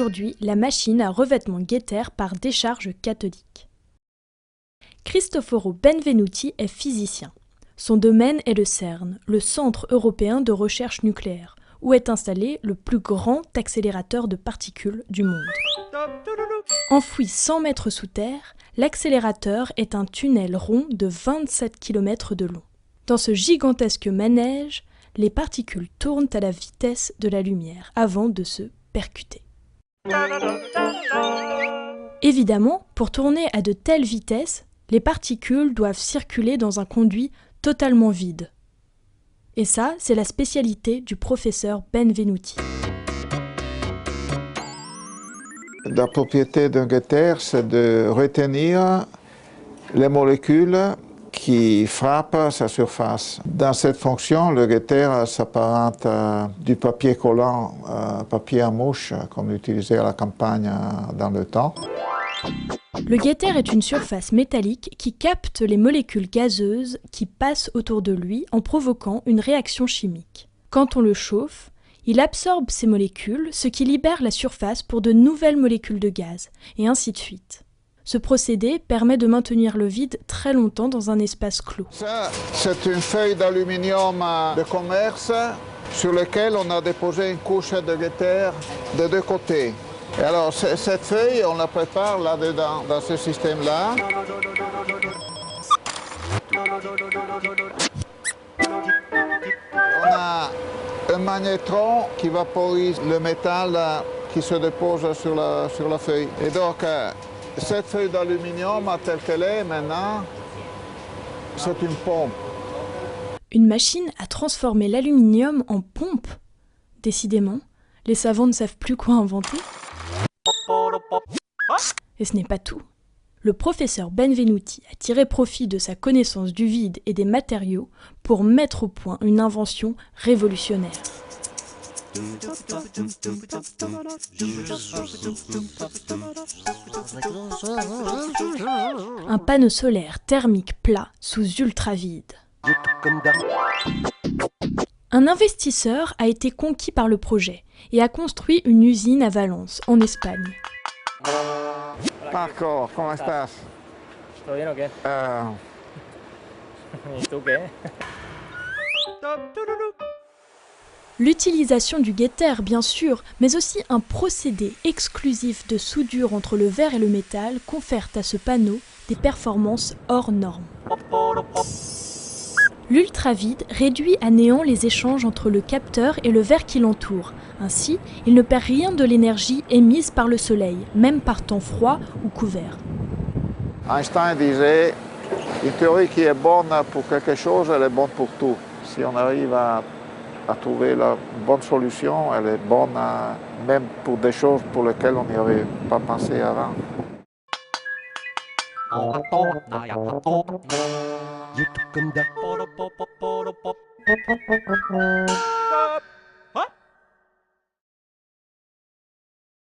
aujourd'hui la machine à revêtement Getter par décharge cathodique. Cristoforo Benvenuti est physicien. Son domaine est le CERN, le Centre européen de recherche nucléaire, où est installé le plus grand accélérateur de particules du monde. Enfoui 100 mètres sous terre, l'accélérateur est un tunnel rond de 27 km de long. Dans ce gigantesque manège, les particules tournent à la vitesse de la lumière avant de se percuter. Évidemment, pour tourner à de telles vitesses, les particules doivent circuler dans un conduit totalement vide. Et ça, c'est la spécialité du professeur Benvenuti. La propriété d'un Getter, c'est de retenir les molécules qui frappent sa surface. Dans cette fonction, le Getter s'apparente à du papier collant, papier à mouche, qu'on utilisait à la campagne dans le temps. Le Getter est une surface métallique qui capte les molécules gazeuses qui passent autour de lui en provoquant une réaction chimique. Quand on le chauffe, il absorbe ces molécules, ce qui libère la surface pour de nouvelles molécules de gaz, et ainsi de suite. Ce procédé permet de maintenir le vide très longtemps dans un espace clos. Ça, c'est une feuille d'aluminium de commerce sur laquelle on a déposé une couche de Getter de deux côtés. Et alors, cette feuille, on la prépare là-dedans, dans ce système-là. On a un magnétron qui vaporise le métal qui se dépose sur la feuille. Et donc, cette feuille d'aluminium, telle qu'elle est maintenant, c'est une pompe. Une machine a transformé l'aluminium en pompe. Décidément, les savants ne savent plus quoi inventer. Et ce n'est pas tout. Le professeur Benvenuti a tiré profit de sa connaissance du vide et des matériaux pour mettre au point une invention révolutionnaire. Un panneau solaire thermique plat sous ultravide. Un investisseur a été conquis par le projet et a construit une usine à Valence, en Espagne. Marco, ¿cómo estás? ¿Todo bien o qué? ¿Y tú qué? L'utilisation du Getter, bien sûr, mais aussi un procédé exclusif de soudure entre le verre et le métal confèrent à ce panneau des performances hors normes. L'ultravide réduit à néant les échanges entre le capteur et le verre qui l'entoure. Ainsi, il ne perd rien de l'énergie émise par le soleil, même par temps froid ou couvert. Einstein disait, une théorie qui est bonne pour quelque chose, elle est bonne pour tout. Si on arrive à trouver la bonne solution, elle est bonne même pour des choses pour lesquelles on n'y avait pas pensé avant. YouTube